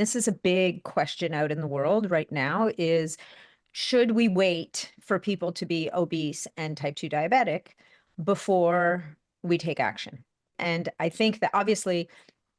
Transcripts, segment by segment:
This is a big question out in the world right now is, should we wait for people to be obese and type 2 diabetic before we take action? And I think that obviously,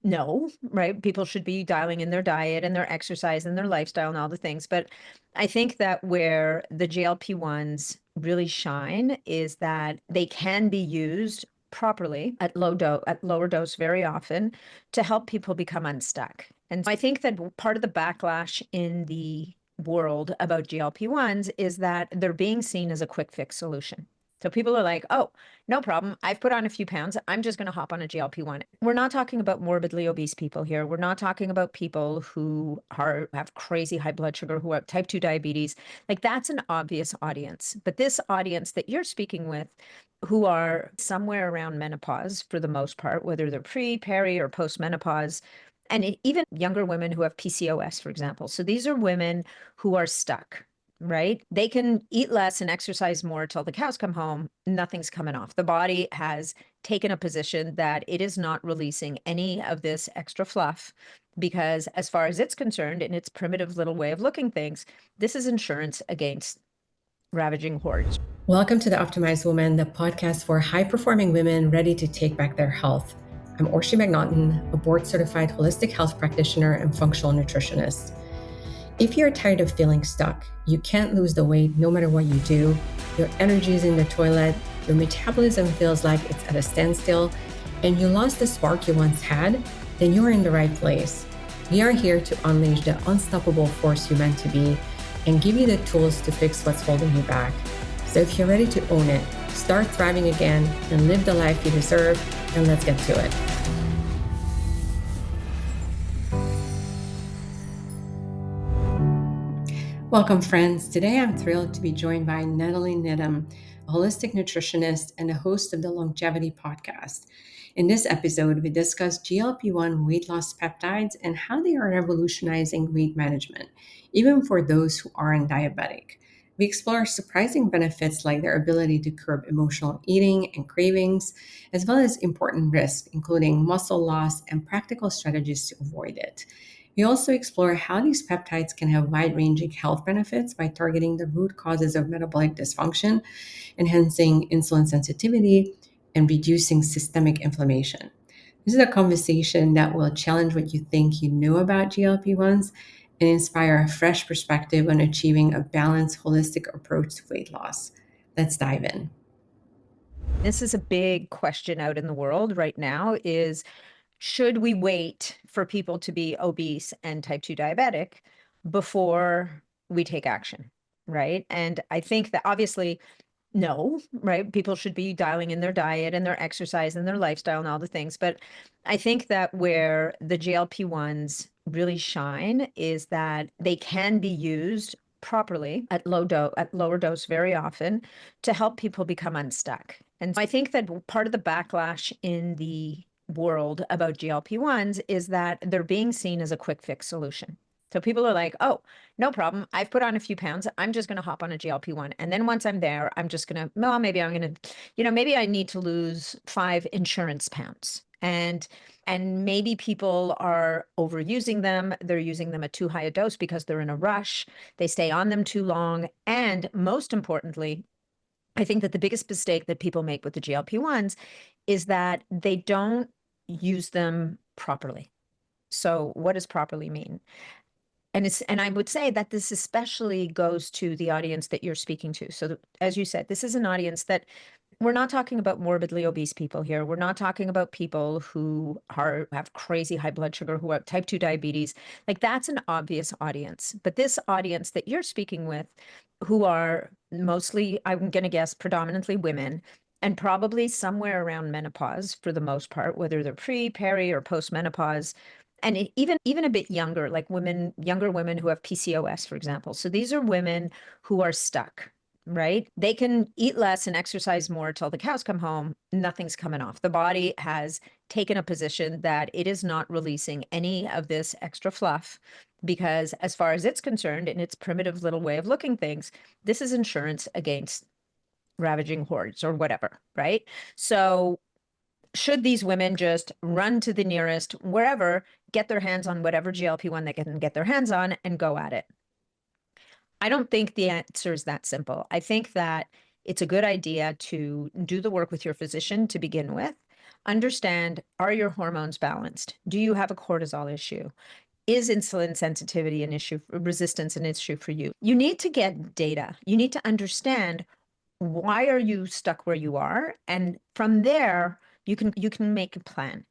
no, right? People should be dialing in their diet and their exercise and their lifestyle and all the things. But I think that where the GLP-1s really shine is that they can be used properly at lower dose very often to help people become unstuck. And I think that part of the backlash in the world about GLP-1s is that they're being seen as a quick fix solution. So people are like, oh, no problem. I've put on a few pounds. I'm just going to hop on a GLP-1. We're not talking about morbidly obese people here. We're not talking about people who have crazy high blood sugar, who have type 2 diabetes. Like that's an obvious audience. But this audience that you're speaking with, who are somewhere around menopause for the most part, whether they're pre, peri, or post-menopause, and even younger women who have PCOS, for example. So these are women who are stuck, right? They can eat less and exercise more till the cows come home. Nothing's coming off. The body has taken a position that it is not releasing any of this extra fluff because, as far as it's concerned, in its primitive little way of looking things, this is insurance against ravaging hordes. Welcome to the Optimized Woman, the podcast for high-performing women ready to take back their health. I'm Orshi McNaughton, a board-certified holistic health practitioner and functional nutritionist. If you're tired of feeling stuck, you can't lose the weight no matter what you do, your energy is in the toilet, your metabolism feels like it's at a standstill, and you lost the spark you once had, then you're in the right place. We are here to unleash the unstoppable force you're meant to be and give you the tools to fix what's holding you back. So if you're ready to own it, start thriving again and live the life you deserve, and let's get to it. Welcome, friends. Today I'm thrilled to be joined by Nat Niddam, a holistic nutritionist and a host of the Longevity podcast. In this episode, we discuss GLP-1 weight loss peptides and how they are revolutionizing weight management, even for those who aren't diabetic. We explore surprising benefits like their ability to curb emotional eating and cravings, as well as important risks, including muscle loss and practical strategies to avoid it. We also explore how these peptides can have wide-ranging health benefits by targeting the root causes of metabolic dysfunction, enhancing insulin sensitivity, and reducing systemic inflammation. This is a conversation that will challenge what you think you know about GLP-1s and inspire a fresh perspective on achieving a balanced, holistic approach to weight loss. Let's dive in. This is a big question out in the world right now is, should we wait for people to be obese and type 2 diabetic before we take action, right? And I think that obviously, no, right? People should be dialing in their diet and their exercise and their lifestyle and all the things. But I think that where the GLP-1s really shine is that they can be used properly at lower dose very often to help people become unstuck. And I think that part of the backlash in the world about GLP-1s is that they're being seen as a quick fix solution. So people are like, oh, no problem. I've put on a few pounds. I'm just going to hop on a GLP-1. And then once I'm there, I'm just going to, well, maybe I'm going to, maybe I need to lose 5 insurance pounds. And maybe people are overusing them. They're using them at too high a dose because they're in a rush. They stay on them too long. And most importantly, I think that the biggest mistake that people make with the GLP-1s is that they don't use them properly. So what does properly mean? And I would say that this especially goes to the audience that you're speaking to. So as you said, this is an audience that we're not talking about morbidly obese people here. We're not talking about people who have crazy high blood sugar, who have type 2 diabetes. Like that's an obvious audience. But this audience that you're speaking with, who are mostly, I'm going to guess, predominantly women, and probably somewhere around menopause for the most part, whether they're pre, peri, or post-menopause, and even a bit younger, like younger women who have PCOS, for example. So these are women who are stuck, right? They can eat less and exercise more till the cows come home. Nothing's coming off. The body has taken a position that it is not releasing any of this extra fluff because, as far as it's concerned, in its primitive little way of looking things, this is insurance against ravaging hordes or whatever, right? So should these women just run to the nearest wherever, get their hands on whatever GLP-1 they can get their hands on and go at it? I don't think the answer is that simple. I think that it's a good idea to do the work with your physician to begin with. Understand, are your hormones balanced? Do you have a cortisol issue? Is insulin sensitivity an issue, resistance an issue for you? You need to get data. You need to understand, why are you stuck where you are? And from there, you can make a plan.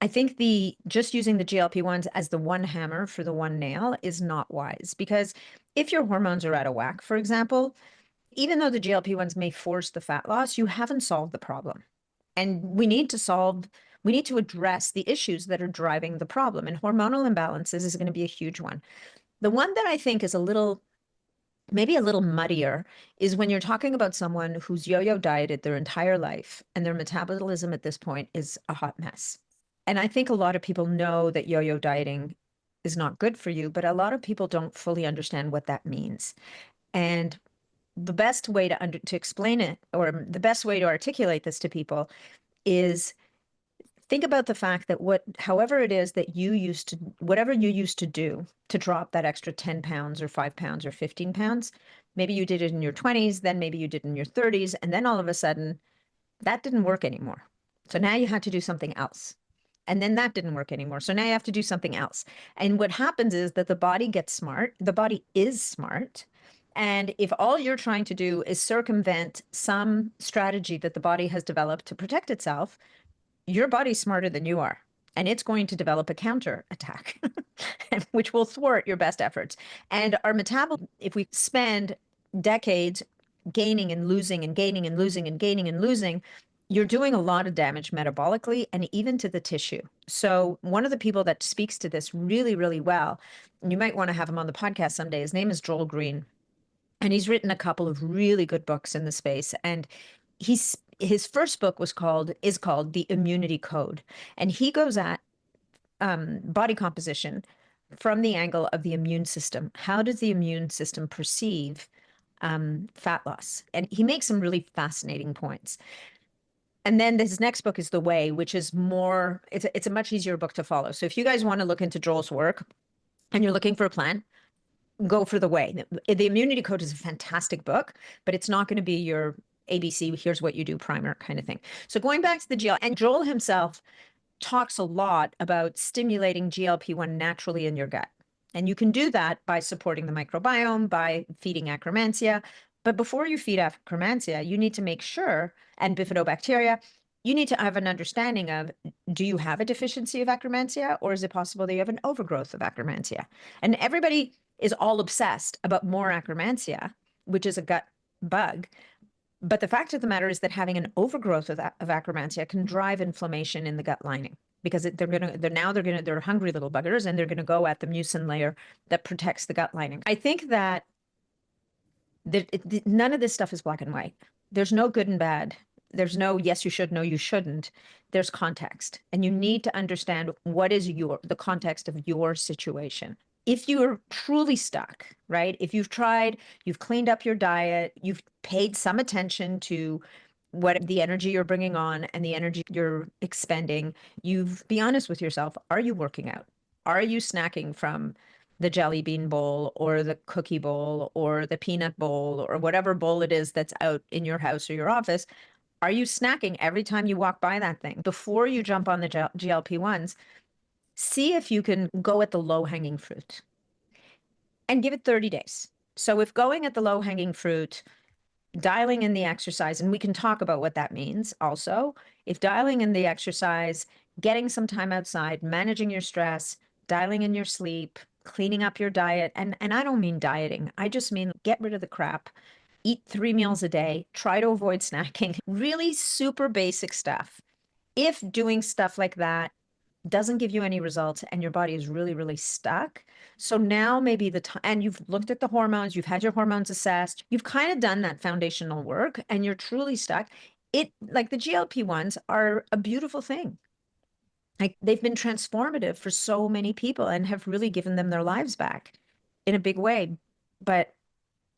I think the just using the GLP-1s as the one hammer for the one nail is not wise, because if your hormones are out of whack, for example, even though the GLP-1s may force the fat loss, you haven't solved the problem. And we need to address the issues that are driving the problem. And hormonal imbalances is going to be a huge one. The one that I think is maybe a little muddier is when you're talking about someone who's yo-yo dieted their entire life and their metabolism at this point is a hot mess. And I think a lot of people know that yo-yo dieting is not good for you, but a lot of people don't fully understand what that means. And the best way to explain it, or the best way to articulate this to people, is think about the fact that however it is that whatever you used to do to drop that extra 10 pounds or 5 pounds or 15 pounds, maybe you did it in your 20s, then maybe you did it in your 30s, and then all of a sudden that didn't work anymore. So now you had to do something else. And then that didn't work anymore. So now you have to do something else. And what happens is that the body gets smart. The body is smart. And if all you're trying to do is circumvent some strategy that the body has developed to protect itself, your body's smarter than you are. And it's going to develop a counter attack, which will thwart your best efforts. And our metabolism, if we spend decades gaining and losing and gaining and losing and gaining and losing, you're doing a lot of damage metabolically and even to the tissue. So one of the people that speaks to this really, really well, and you might want to have him on the podcast someday, his name is Joel Green. And he's written a couple of really good books in the space. And his first book is called The Immunity Code. And he goes at body composition from the angle of the immune system. How does the immune system perceive fat loss? And he makes some really fascinating points. And then his next book is The Way, which is it's a much easier book to follow. So if you guys want to look into Joel's work and you're looking for a plan, go for The Way. The Immunity Code is a fantastic book, but it's not going to be your ABC, here's what you do primer kind of thing. So going back to the GL, and Joel himself talks a lot about stimulating GLP-1 naturally in your gut. And you can do that by supporting the microbiome, by feeding Akkermansia. But before you feed Akkermansia, you need to make sure, and bifidobacteria, you need to have an understanding of, do you have a deficiency of Akkermansia, or is it possible that you have an overgrowth of Akkermansia? And everybody is all obsessed about more Akkermansia, which is a gut bug. But the fact of the matter is that having an overgrowth of Akkermansia can drive inflammation in the gut lining, because they're hungry little buggers, and they're going to go at the mucin layer that protects the gut lining. I think that none of this stuff is black and white. There's no good and bad. There's no yes, you should, no, you shouldn't. There's context, and you need to understand what is the context of your situation. If you're truly stuck, right? If you've cleaned up your diet, you've paid some attention to what the energy you're bringing on and the energy you're expending, be honest with yourself. Are you working out? Are you snacking from the jelly bean bowl or the cookie bowl or the peanut bowl or whatever bowl it is that's out in your house or your office? Are you snacking every time you walk by that thing? Before you jump on the GLP-1s, see if you can go at the low-hanging fruit and give it 30 days. So if going at the low-hanging fruit, dialing in the exercise, and we can talk about what that means also, if dialing in the exercise, getting some time outside, managing your stress, dialing in your sleep, cleaning up your diet, and I don't mean dieting, I just mean get rid of the crap, eat 3 meals a day, try to avoid snacking, really super basic stuff. If doing stuff like that doesn't give you any results and your body is really, really stuck. So now maybe the time, and you've looked at the hormones, you've had your hormones assessed, you've kind of done that foundational work and you're truly stuck. Like the GLP-1s are a beautiful thing. Like they've been transformative for so many people and have really given them their lives back in a big way. But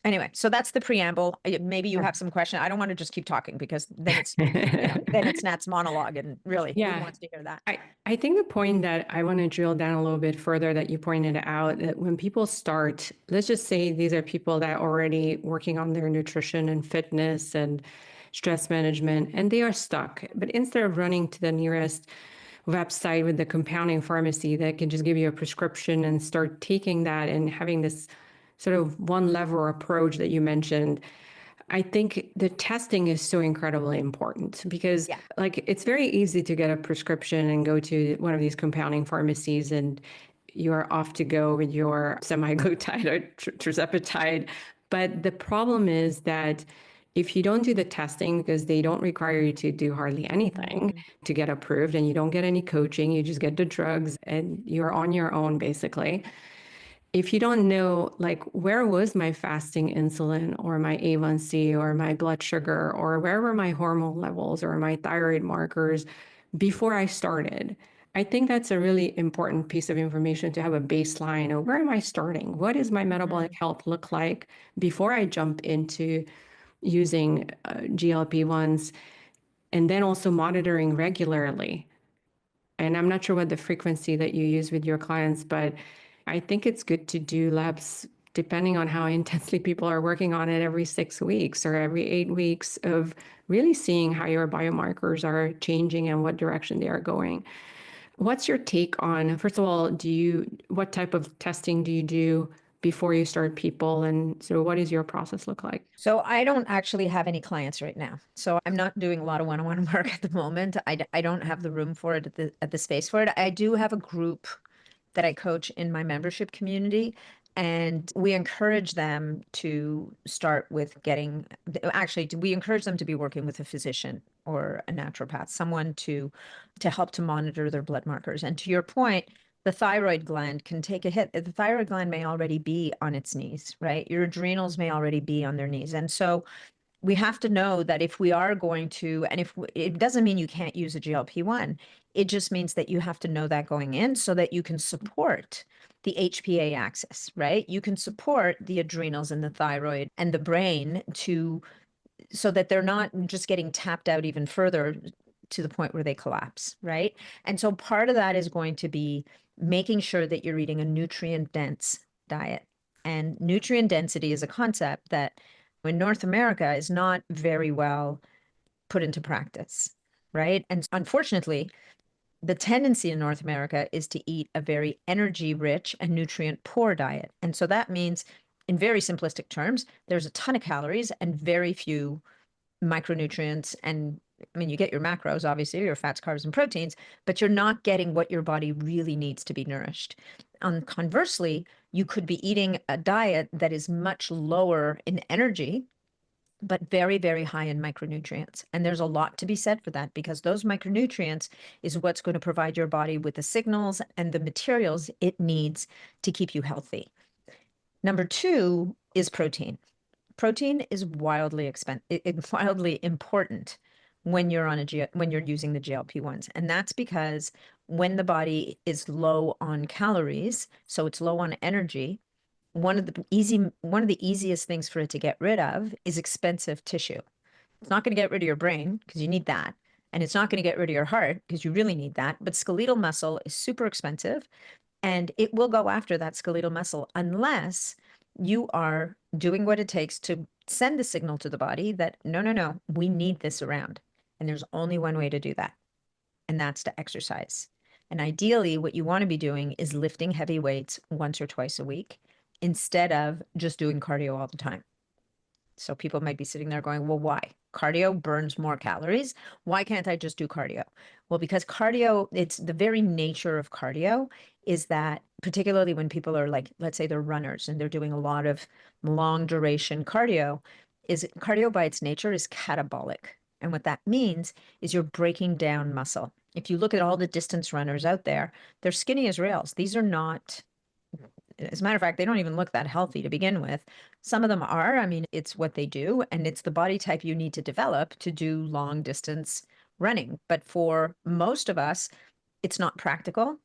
Anyway, so that's the preamble. Maybe you have some question. I don't want to just keep talking because then it's, then it's Nat's monologue, and really, who Yeah. wants to hear that? I think the point that I want to drill down a little bit further that you pointed out, that when people start, let's just say these are people that are already working on their nutrition and fitness and stress management, and they are stuck. But instead of running to the nearest website with the compounding pharmacy that can just give you a prescription and start taking that and having this sort of one lever approach that you mentioned, I think the testing is so incredibly important because like it's very easy to get a prescription and go to one of these compounding pharmacies and you're off to go with your semaglutide or tirzepatide. But the problem is that if you don't do the testing, because they don't require you to do hardly anything to get approved, and you don't get any coaching, you just get the drugs and you're on your own basically. If you don't know, like, where was my fasting insulin or my A1C or my blood sugar, or where were my hormone levels or my thyroid markers before I started, I think that's a really important piece of information to have a baseline of where am I starting? What does my metabolic health look like before I jump into using GLP-1s, and then also monitoring regularly. And I'm not sure what the frequency that you use with your clients, but I think it's good to do labs depending on how intensely people are working on it every 6 weeks or every 8 weeks of really seeing how your biomarkers are changing and what direction they are going. What's your take on, first of all, what type of testing do you do before you start people? And so what does your process look like? So I don't actually have any clients right now. So I'm not doing a lot of one-on-one work at the moment. I don't have the room for it at the space for it. I do have a group that I coach in my membership community, and we encourage them to start with we encourage them to be working with a physician or a naturopath, someone to help to monitor their blood markers. And to your point, the thyroid gland can take a hit. The thyroid gland may already be on its knees, right? Your adrenals may already be on their knees. And so we have to know that if we are going to, and it doesn't mean you can't use a GLP-1, it just means that you have to know that going in so that you can support the HPA axis, right? You can support the adrenals and the thyroid and the brain so that they're not just getting tapped out even further to the point where they collapse, right? And so part of that is going to be making sure that you're eating a nutrient dense diet. And nutrient density is a concept that in North America is not very well put into practice, right? And unfortunately, the tendency in North America is to eat a very energy rich and nutrient poor diet. And so that means, in very simplistic terms, there's a ton of calories and very few micronutrients. And I mean, you get your macros, obviously, your fats, carbs, and proteins, but you're not getting what your body really needs to be nourished. Conversely, you could be eating a diet that is much lower in energy, but very, very high in micronutrients. And there's a lot to be said for that, because those micronutrients is what's going to provide your body with the signals and the materials it needs to keep you healthy. Number two is protein. Protein is wildly important when you're when you're using the GLP-1s. And that's because when the body is low on calories, so it's low on energy, one of the easiest things for it to get rid of is expensive tissue. It's not going to get rid of your brain because you need that. And it's not going to get rid of your heart because you really need that. But skeletal muscle is super expensive, and it will go after that skeletal muscle unless you are doing what it takes to send the signal to the body that no, we need this around. And there's only one way to do that, and that's to exercise. And ideally, what you want to be doing is lifting heavy weights once or twice a week instead of just doing cardio all the time. So people might be sitting there going, well, why? Cardio burns more calories. Why can't I just do cardio? Well, because cardio, it's the very nature of cardio is that, particularly when people are like, let's say they're runners and they're doing a lot of long duration cardio, is cardio by its nature is catabolic. And what that means is you're breaking down muscle. If you look at all the distance runners out there, they're skinny as rails. These are not, as a matter of fact, they don't even look that healthy to begin with. Some of them are. I mean, it's what they do, and it's the body type you need to develop to do long distance running. But for most of us, it's not practical.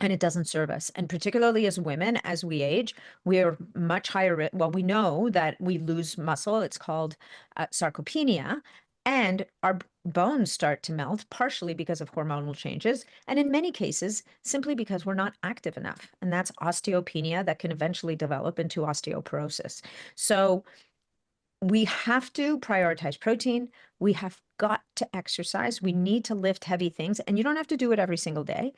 and it doesn't serve us. And particularly as women, as we age, we are much higher risk. Well, we know that we lose muscle. It's called sarcopenia. And our bones start to melt, partially because of hormonal changes. And in many cases, simply because we're not active enough. And that's osteopenia that can eventually develop into osteoporosis. So we have to prioritize protein. We have got to exercise. We need to lift heavy things. And you don't have to do it every single day,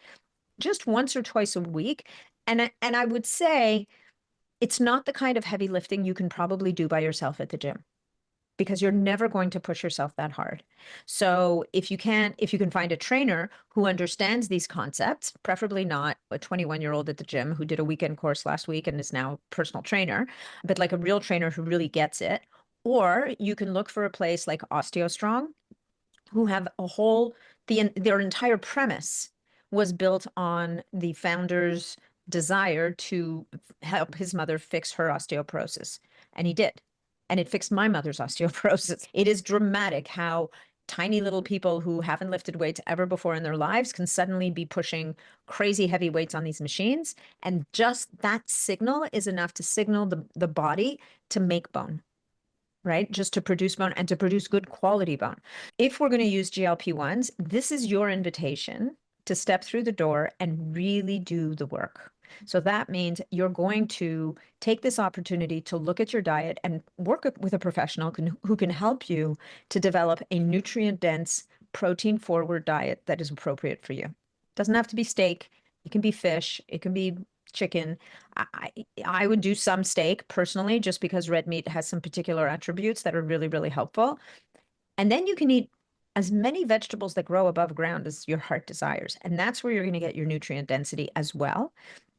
just once or twice a week. And I would say it's not the kind of heavy lifting you can probably do by yourself at the gym, because you're never going to push yourself that hard. So if you can find a trainer who understands these concepts, preferably not a 21-year-old at the gym who did a weekend course last week and is now a personal trainer, but like a real trainer who really gets it. Or you can look for a place like OsteoStrong, who have their entire premise was built on the founder's desire to help his mother fix her osteoporosis. And he did. And it fixed my mother's osteoporosis. It is dramatic how tiny little people who haven't lifted weights ever before in their lives can suddenly be pushing crazy heavy weights on these machines. And just that signal is enough to signal the body to make bone, right? Just to produce bone and to produce good quality bone. If we're going to use GLP-1s, this is your invitation to step through the door and really do the work. So that means you're going to take this opportunity to look at your diet and work with a professional who can help you to develop a nutrient-dense, protein-forward diet that is appropriate for you. It doesn't have to be steak. It can be fish. It can be chicken. I would do some steak personally, just because red meat has some particular attributes that are really, really helpful. And then you can eat as many vegetables that grow above ground as your heart desires. And that's where you're going to get your nutrient density as well.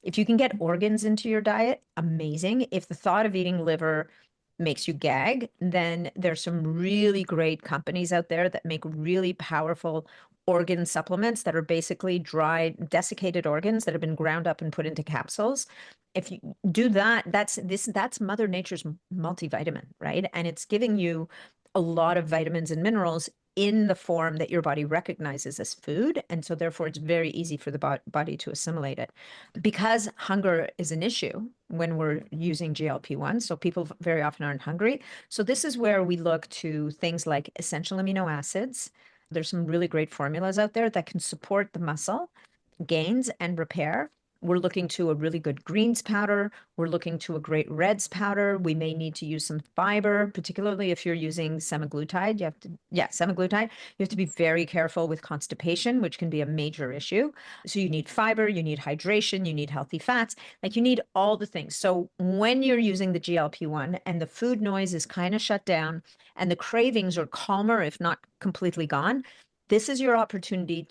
If you can get organs into your diet, amazing. If the thought of eating liver makes you gag, then there's some really great companies out there that make really powerful organ supplements that are basically dried, desiccated organs that have been ground up and put into capsules. If you do that, that's Mother Nature's multivitamin, right? And it's giving you a lot of vitamins and minerals in the form that your body recognizes as food. And so therefore it's very easy for the body to assimilate it. Because hunger is an issue when we're using GLP-1, so people very often aren't hungry. So this is where we look to things like essential amino acids. There's some really great formulas out there that can support the muscle gains and repair. We're looking to a really good greens powder. We're looking to a great reds powder. We may need to use some fiber, particularly if you're using semaglutide. Semaglutide. You have to be very careful with constipation, which can be a major issue. So you need fiber, you need hydration, you need healthy fats, like you need all the things. So when you're using the GLP-1 and the food noise is kind of shut down and the cravings are calmer, if not completely gone, this is your opportunity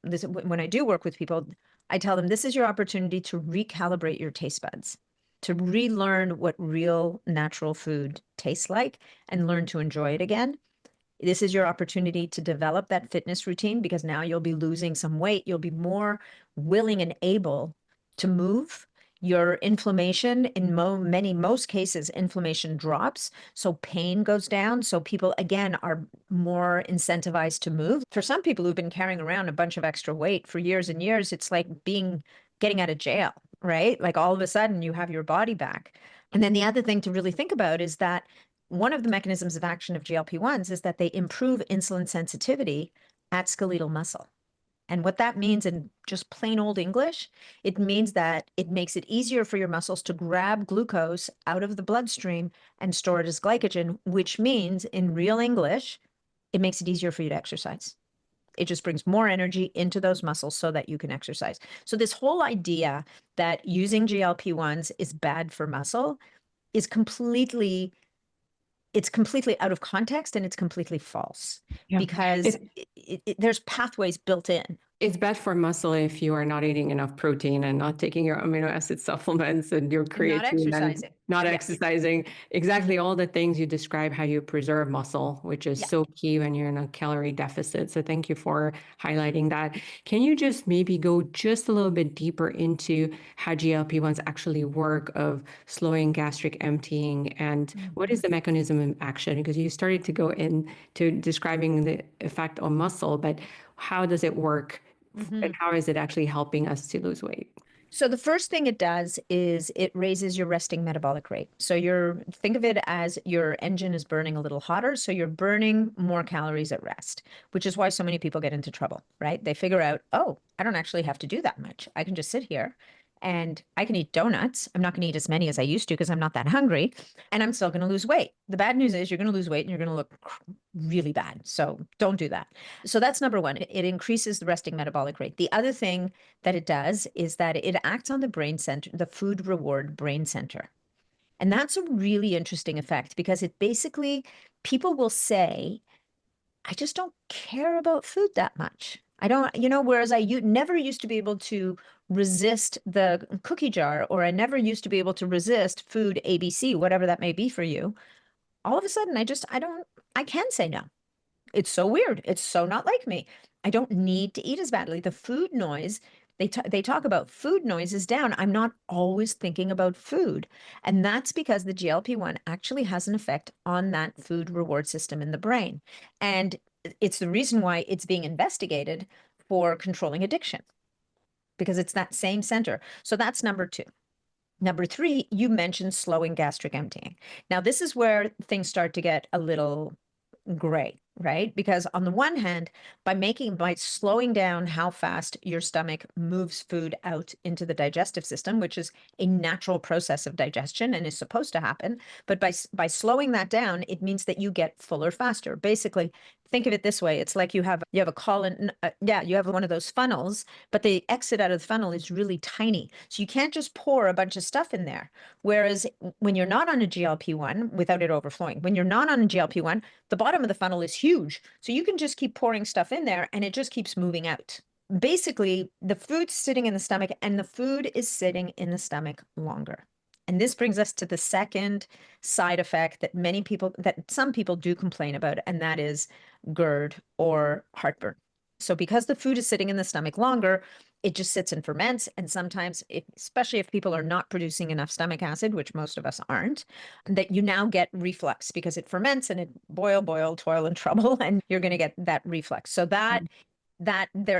when I do work with people, I tell them this is your opportunity to recalibrate your taste buds, to relearn what real natural food tastes like and learn to enjoy it again. This is your opportunity to develop that fitness routine, because now you'll be losing some weight. You'll be more willing and able to move. Your inflammation, in most cases, inflammation drops. So pain goes down. So people, again, are more incentivized to move. For some people who've been carrying around a bunch of extra weight for years and years, it's like getting out of jail, right? Like all of a sudden you have your body back. And then the other thing to really think about is that one of the mechanisms of action of GLP-1s is that they improve insulin sensitivity at skeletal muscle. And what that means in just plain old English, it means that it makes it easier for your muscles to grab glucose out of the bloodstream and store it as glycogen, which means in real English, it makes it easier for you to exercise. It just brings more energy into those muscles so that you can exercise. So this whole idea that using GLP-1s is bad for muscle is completely out of context, and it's completely false, Yeah. because there's pathways built in. It's bad for muscle if you are not eating enough protein and not taking your amino acid supplements and your creatine Not exercising. and not Yes. exercising. Exactly all the things you describe, how you preserve muscle, which is so key when you're in a calorie deficit. So thank you for highlighting that. Can you just maybe go just a little bit deeper into how GLP-1s actually work of slowing gastric emptying, and what is the mechanism of action? Because you started to go into describing the effect on muscle, but how does it work And how is it actually helping us to lose weight? So the first thing it does is it raises your resting metabolic rate. So think of it as your engine is burning a little hotter. So you're burning more calories at rest, which is why so many people get into trouble, right? They figure out, oh, I don't actually have to do that much. I can just sit here and I can eat donuts. I'm not going to eat as many as I used to because I'm not that hungry, and I'm still going to lose weight. The bad news is you're going to lose weight and you're going to look really bad. So don't do that. So that's number one. It increases the resting metabolic rate. The other thing that it does is that it acts on the brain center, the food reward brain center. And that's a really interesting effect because it basically, people will say, I just don't care about food that much. I don't, whereas never used to be able to resist the cookie jar, or I never used to be able to resist food ABC, whatever that may be for you. All of a sudden, I can say no. It's so weird. It's so not like me. I don't need to eat as badly. The food noise, they talk about food noise is down. I'm not always thinking about food. And that's because the GLP-1 actually has an effect on that food reward system in the brain. And it's the reason why it's being investigated for controlling addiction, because it's that same center. So that's number two. Number three, you mentioned slowing gastric emptying. Now, this is where things start to get a little gray, right? Because on the one hand, by slowing down how fast your stomach moves food out into the digestive system, which is a natural process of digestion and is supposed to happen, but by slowing that down, it means that you get fuller faster. Basically, think of it this way: it's like you have a colon, you have one of those funnels, but the exit out of the funnel is really tiny, so you can't just pour a bunch of stuff in there. Whereas when you're not on a GLP-1, without it overflowing, when you're not on a GLP-1, the bottom of the funnel is huge. So you can just keep pouring stuff in there and it just keeps moving out. Basically, the food's sitting in the stomach and the food is sitting in the stomach longer. And this brings us to the second side effect that some people do complain about, and that is GERD or heartburn. So because the food is sitting in the stomach longer, it just sits and ferments. And sometimes, especially if people are not producing enough stomach acid, which most of us aren't, that you now get reflux because it ferments and it boil, toil and trouble, and you're going to get that reflux. So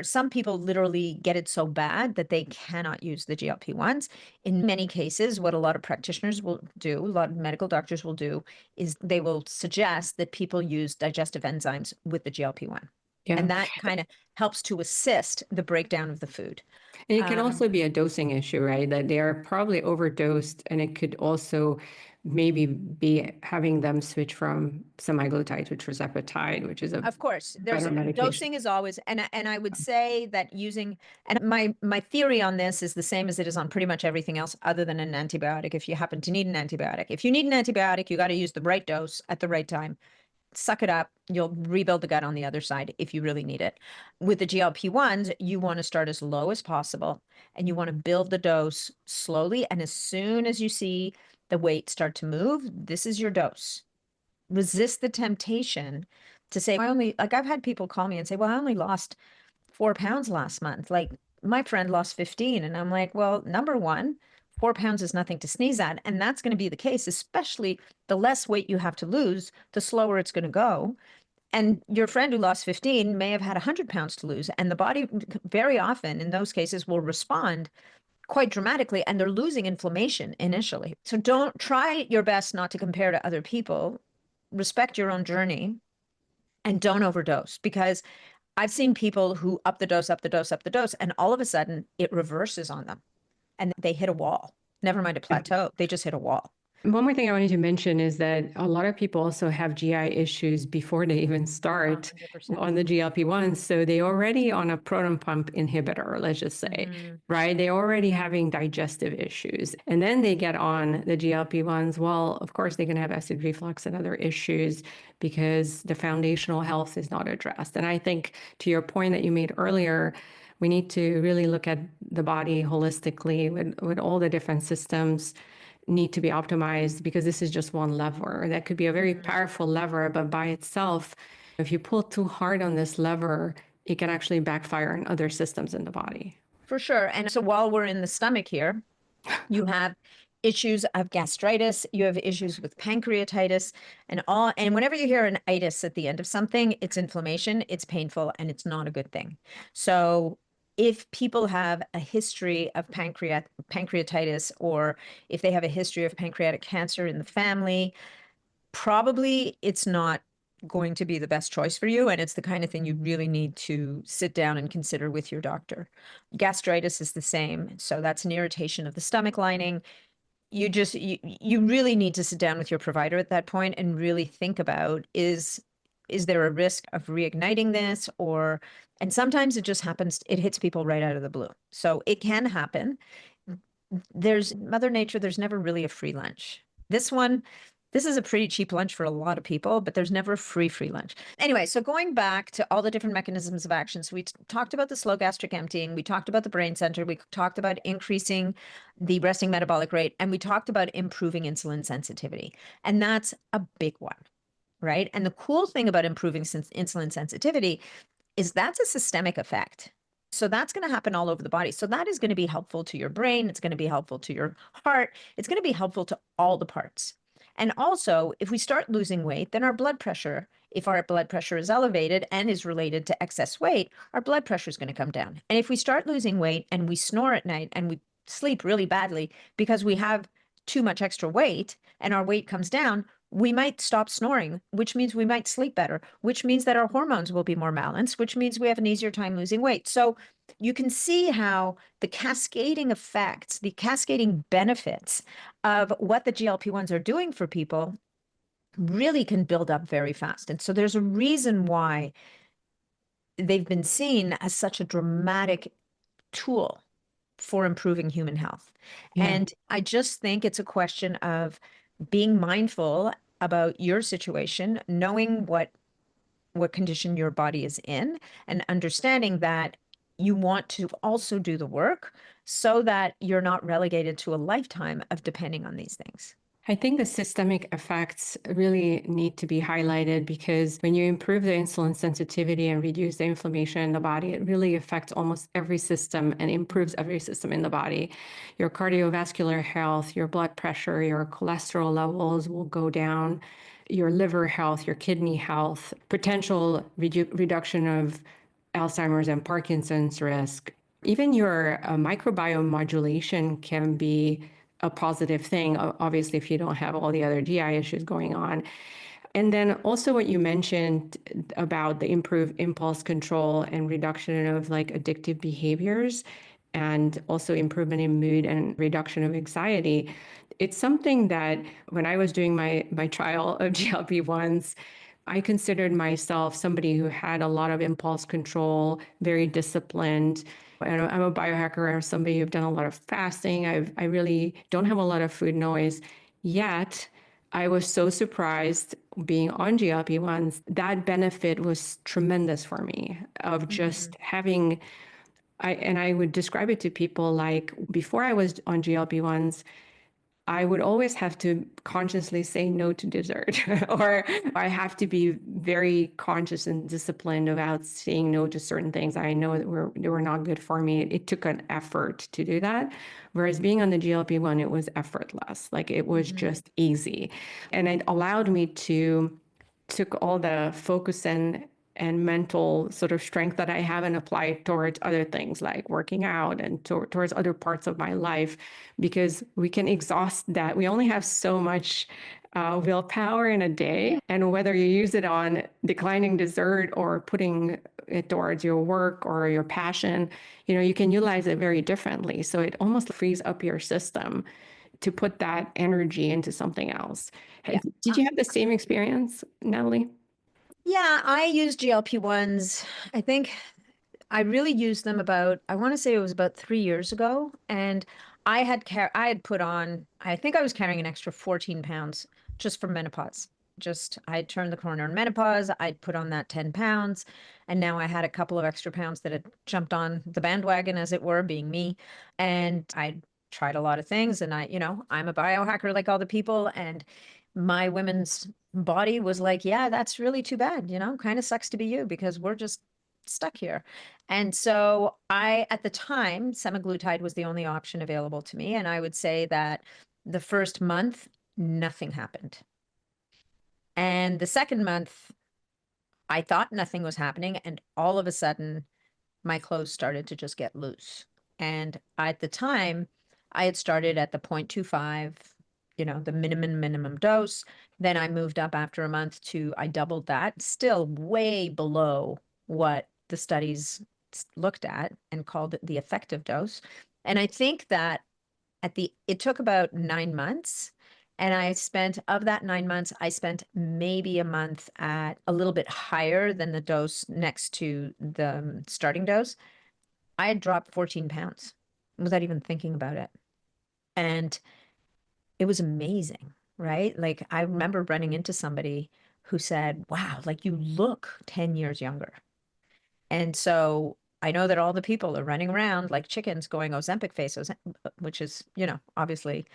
some people literally get it so bad that they cannot use the GLP-1s. In many cases, what a lot of practitioners will do, a lot of medical doctors will do, is they will suggest that people use digestive enzymes with the GLP-1. Yeah. And that kind of helps to assist the breakdown of the food. And it can also be a dosing issue, right? That they are probably overdosed, and it could also maybe be having them switch from semaglutide to tirzepatide, which is Of course, better medication. dosing is always, and I would say that and my theory on this is the same as it is on pretty much everything else other than an antibiotic. If you happen to need an antibiotic, if you need an antibiotic, you got to use the right dose at the right time. Suck it up. You'll rebuild the gut on the other side if you really need it. With the GLP-1s, you want to start as low as possible and you want to build the dose slowly. And as soon as you see the weight start to move, this is your dose. Resist the temptation to say, I've had people call me and say, well, I only lost 4 pounds last month. Like, my friend lost 15. And I'm like, well, number one, 4 pounds is nothing to sneeze at. And that's going to be the case, especially the less weight you have to lose, the slower it's going to go. And your friend who lost 15 may have had 100 pounds to lose. And the body very often in those cases will respond quite dramatically, and they're losing inflammation initially. So don't try your best not to compare to other people. Respect your own journey and don't overdose, because I've seen people who up the dose, and all of a sudden it reverses on them and they hit a wall. Never mind a plateau, they just hit a wall. One more thing I wanted to mention is that a lot of people also have GI issues before they even start 100%. on the GLP-1s. So they already on a proton pump inhibitor, let's just say, right? They're already having digestive issues. And then they get on the GLP-1s. Well, of course, they can have acid reflux and other issues because the foundational health is not addressed. And I think to your point that you made earlier, we need to really look at the body holistically with all the different systems need to be optimized, because this is just one lever. That could be a very powerful lever, but by itself, if you pull too hard on this lever, it can actually backfire on other systems in the body. For sure. And so while we're in the stomach here, you have issues of gastritis, you have issues with pancreatitis, and whenever you hear an itis at the end of something, it's inflammation, it's painful, and it's not a good thing. So if people have a history of pancreatitis, or if they have a history of pancreatic cancer in the family, probably it's not going to be the best choice for you. And it's the kind of thing you really need to sit down and consider with your doctor. Gastritis is the same. So that's an irritation of the stomach lining. You really need to sit down with your provider at that point and really think about, is there a risk of reigniting this? Or, and sometimes it just happens, it hits people right out of the blue. So it can happen. There's Mother Nature, there's never really a free lunch. This is a pretty cheap lunch for a lot of people, but there's never a free lunch. Anyway, so going back to all the different mechanisms of action. So we talked about the slow gastric emptying, we talked about the brain center, we talked about increasing the resting metabolic rate, and we talked about improving insulin sensitivity. And that's a big one, right? And the cool thing about improving insulin sensitivity is that's a systemic effect. So that's going to happen all over the body. So that is going to be helpful to your brain. It's going to be helpful to your heart. It's going to be helpful to all the parts. And also, if we start losing weight, then our blood pressure, if our blood pressure is elevated and is related to excess weight, our blood pressure is going to come down. And if we start losing weight and we snore at night and we sleep really badly because we have too much extra weight and our weight comes down, we might stop snoring, which means we might sleep better, which means that our hormones will be more balanced, which means we have an easier time losing weight. So you can see how the cascading effects, the cascading benefits of what the GLP-1s are doing for people really can build up very fast. And so there's a reason why they've been seen as such a dramatic tool for improving human health. Yeah. And I just think it's a question of being mindful about your situation, knowing what condition your body is in, and understanding that you want to also do the work so that you're not relegated to a lifetime of depending on these things. I think the systemic effects really need to be highlighted, because when you improve the insulin sensitivity and reduce the inflammation in the body, it really affects almost every system and improves every system in the body. Your cardiovascular health, your blood pressure, your cholesterol levels will go down, your liver health, your kidney health, potential reduction of Alzheimer's and Parkinson's risk. Even your microbiome modulation can be a positive thing, obviously, if you don't have all the other GI issues going on. And then also what you mentioned about the improved impulse control and reduction of like addictive behaviors, and also improvement in mood and reduction of anxiety. It's something that when I was doing my trial of GLP-1s, I considered myself somebody who had a lot of impulse control, very disciplined. And I'm a biohacker. I'm somebody who've done a lot of fasting. I really don't have a lot of food noise. Yet, I was so surprised being on GLP-1s. That benefit was tremendous for me of just having, and I would describe it to people like before I was on GLP-1s, I would always have to consciously say no to dessert, or I have to be very conscious and disciplined about saying no to certain things I know that they were not good for me. It took an effort to do that. Whereas being on the GLP-1, it was effortless. Like it was just easy. And it allowed me to took all the focus and mental sort of strength that I have and apply it towards other things like working out and towards other parts of my life, because we can exhaust that. We only have so much willpower in a day, and whether you use it on declining dessert or putting it towards your work or your passion, you can utilize it very differently. So it almost frees up your system to put that energy into something else. Yeah. Did you have the same experience, Natalie? Yeah, I use GLP-1s. I think I really used them about, I want to say it was about 3 years ago. And I had put on, I think I was carrying an extra 14 pounds just from menopause. Just, I had turned the corner in menopause. I'd put on that 10 pounds. And now I had a couple of extra pounds that had jumped on the bandwagon, as it were, being me. And I tried a lot of things. And I'm a biohacker like all the people. And my women's body was like, yeah, that's really too bad. Kind of sucks to be you, because we're just stuck here. And so at the time, semaglutide was the only option available to me. And I would say that the first month, nothing happened. And the second month, I thought nothing was happening. And all of a sudden, my clothes started to just get loose. And at the time, I had started at the 0.25, the minimum dose. Then I moved up after a month to, I doubled that, still way below what the studies looked at and called it the effective dose. And I think that it took about 9 months. And of that 9 months, I spent maybe a month at a little bit higher than the dose next to the starting dose. I had dropped 14 pounds without even thinking about it. And it was amazing, right? Like I remember running into somebody who said, wow, like you look 10 years younger. And so I know that all the people are running around like chickens going Ozempic face, which is, obviously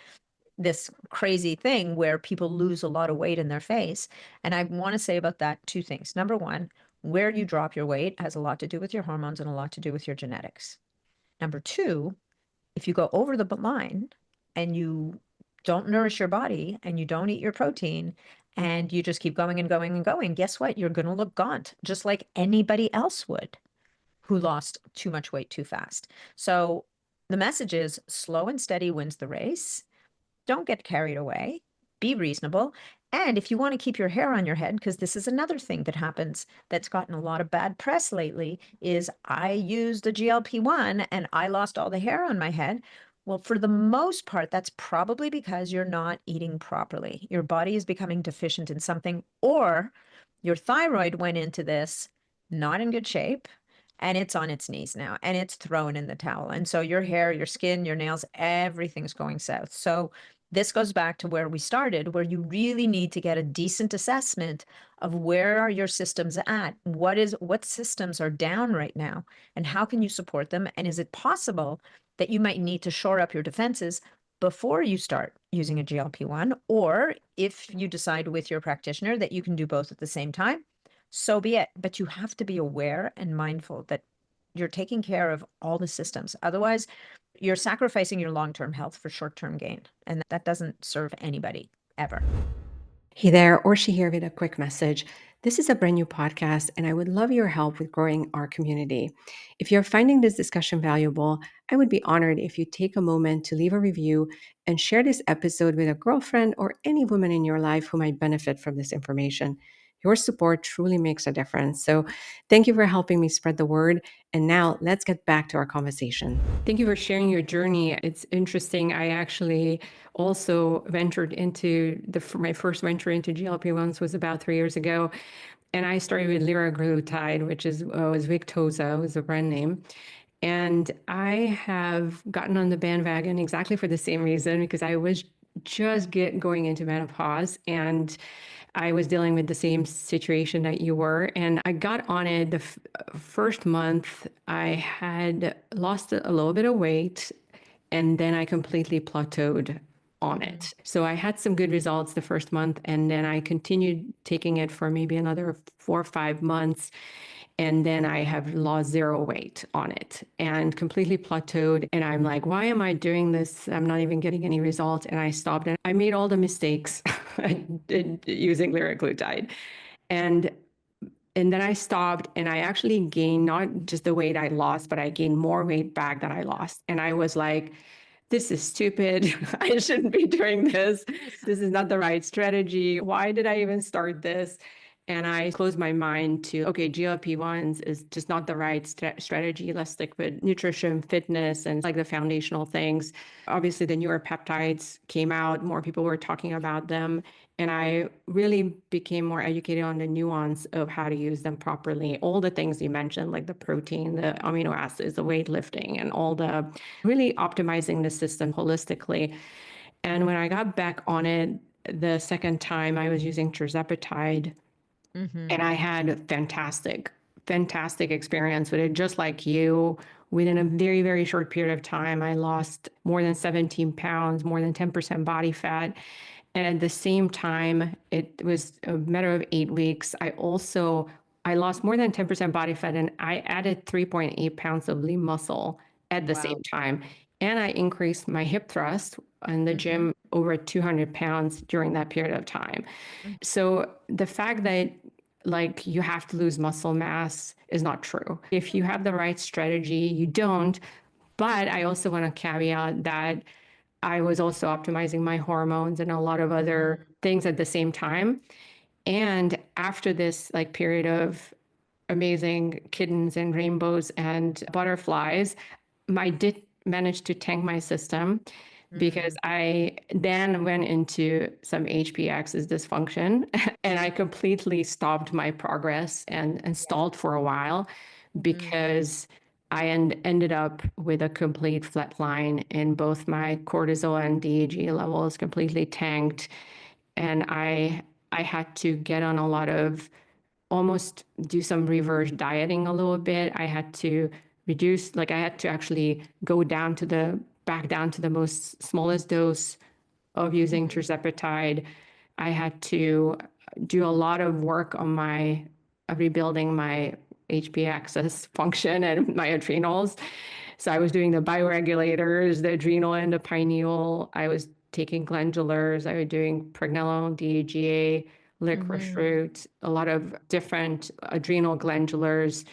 this crazy thing where people lose a lot of weight in their face. And I want to say about that two things. Number one, where you drop your weight has a lot to do with your hormones and a lot to do with your genetics. Number two, if you go over the line and you don't nourish your body and you don't eat your protein and you just keep going and going and going, guess what? You're going to look gaunt, just like anybody else would who lost too much weight too fast. So the message is slow and steady wins the race. Don't get carried away. Be reasonable. And if you want to keep your hair on your head, because this is another thing that happens that's gotten a lot of bad press lately, is I used a GLP-1 and I lost all the hair on my head. Well, for the most part, that's probably because you're not eating properly. Your body is becoming deficient in something, or your thyroid went into this not in good shape, and it's on its knees now, and it's thrown in the towel. And so your hair, your skin, your nails, everything's going south. So this goes back to where we started, where you really need to get a decent assessment of where are your systems at? What systems are down right now? And how can you support them? And is it possible that you might need to shore up your defenses before you start using a GLP-1? Or if you decide with your practitioner that you can do both at the same time, so be it. But you have to be aware and mindful that you're taking care of all the systems. Otherwise, you're sacrificing your long-term health for short-term gain. And that doesn't serve anybody ever. Hey there, Orshi here with a quick message. This is a brand new podcast, and I would love your help with growing our community. If you're finding this discussion valuable, I would be honored if you take a moment to leave a review and share this episode with a girlfriend or any woman in your life who might benefit from this information. Your support truly makes a difference. So, thank you for helping me spread the word. And now, let's get back to our conversation. Thank you for sharing your journey. It's interesting. I actually also ventured into my first venture into GLP-1s was about 3 years ago. And I started with liraglutide, which was Victoza, was the brand name. And I have gotten on the bandwagon exactly for the same reason, because I was just going into menopause and I was dealing with the same situation that you were. And I got on it the first month. I had lost a little bit of weight and then I completely plateaued on it. So I had some good results the first month, and then I continued taking it for maybe another 4 or 5 months. And then I have lost zero weight on it and completely plateaued. And I'm like, why am I doing this? I'm not even getting any results. And I stopped and I made all the mistakes I did using liraglutide. And then I stopped and I actually gained not just the weight I lost, but I gained more weight back than I lost. And I was like, this is stupid. I shouldn't be doing this. This is not the right strategy. Why did I even start this? And I closed my mind to, okay, GLP-1s is just not the right strategy. Let's stick with nutrition, fitness, and like the foundational things. Obviously, the newer peptides came out. More people were talking about them. And I really became more educated on the nuance of how to use them properly. All the things you mentioned, like the protein, the amino acids, the weightlifting, and all the really optimizing the system holistically. And when I got back on it the second time, I was using tirzepatide, and I had a fantastic experience with it, just like you. Within a very, very short period of time, I lost more than 17 pounds, more than 10% body fat. And at the same time, it was a matter of 8 weeks. I lost more than 10% body fat, and I added 3.8 pounds of lean muscle at the same time. And I increased my hip thrust in the gym over 200 pounds during that period of time. So the fact that like you have to lose muscle mass is not true. If you have the right strategy, you don't. But I also want to caveat that I was also optimizing my hormones and a lot of other things at the same time. And after this like period of amazing kittens and rainbows and butterflies, I did manage to tank my system because I then went into some HPX's dysfunction and I completely stopped my progress and stalled for a while because I ended up with a complete flat line in both my cortisol and DHE levels, completely tanked. And I had to get on a lot of almost do some reverse dieting a little bit. I had to reduce, like I had to actually go down to the back down to the most smallest dose of using tirzepatide. I had to do a lot of work on my rebuilding my HPA axis function and my adrenals. So I was doing the bioregulators, the adrenal and the pineal. I was taking glandulars. I was doing pregnenolone, DHEA, licorice root, a lot of different adrenal glandulars,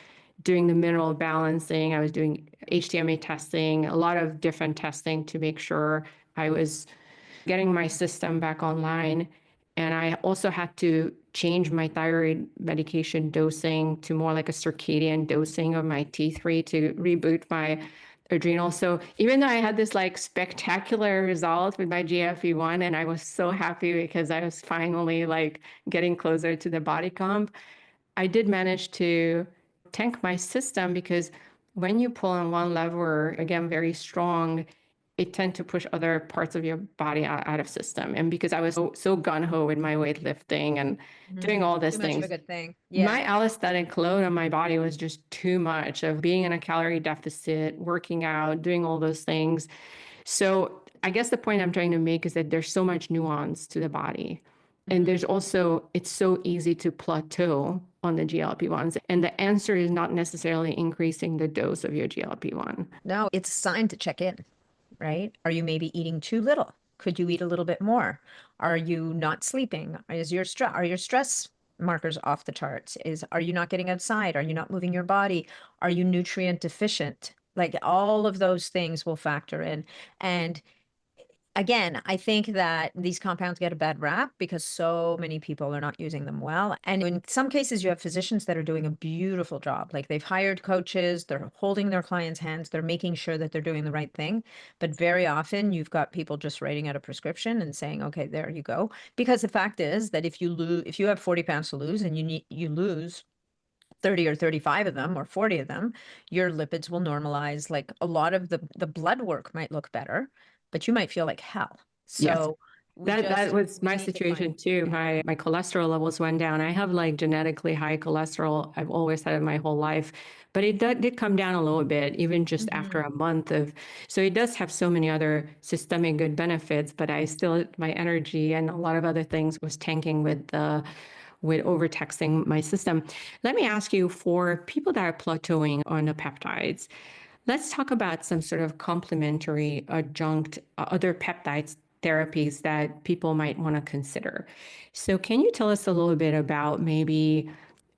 doing the mineral balancing. I was doing HTMA testing, a lot of different testing to make sure I was getting my system back online. And I also had to change my thyroid medication dosing to more like a circadian dosing of my T3 to reboot my adrenal. So even though I had this like spectacular result with my GLP-1, and I was so happy because I was finally like getting closer to the body comp, I did manage to tank my system because when you pull on one lever, again, very strong, it tend to push other parts of your body out of system. And because I was so gung-ho with my weightlifting and doing all these Too much of a things, good thing. my Yeah. allostatic load on my body was just too much of being in a calorie deficit, working out, doing all those things. So I guess the point I'm trying to make is that there's so much nuance to the body. And there's also, it's so easy to plateau on the GLP-1s. And the answer is not necessarily increasing the dose of your GLP-1. No, it's a sign to check in, right? Are you maybe eating too little? Could you eat a little bit more? Are you not sleeping? Are your stress markers off the charts? Are you not getting outside? Are you not moving your body? Are you nutrient deficient? Like all of those things will factor in. And again, I think that these compounds get a bad rap because so many people are not using them well. And in some cases, you have physicians that are doing a beautiful job. Like they've hired coaches, they're holding their clients' hands, they're making sure that they're doing the right thing. But very often, you've got people just writing out a prescription and saying, "Okay, there you go." Because the fact is that if you have 40 pounds to lose and you lose 30 or 35 of them or 40 of them, your lipids will normalize. Like a lot of the blood work might look better, but you might feel like hell. Yes. So That was we my need to find. situation too. My cholesterol levels went down. I have like genetically high cholesterol. I've always had it my whole life, but it did come down a little bit, even just after a month of. So it does have so many other systemic good benefits, but I still my energy and a lot of other things was tanking with overtaxing my system. Let me ask you, for people that are plateauing on the peptides, let's talk about some sort of complementary adjunct, other peptides therapies that people might want to consider. So, can you tell us a little bit about maybe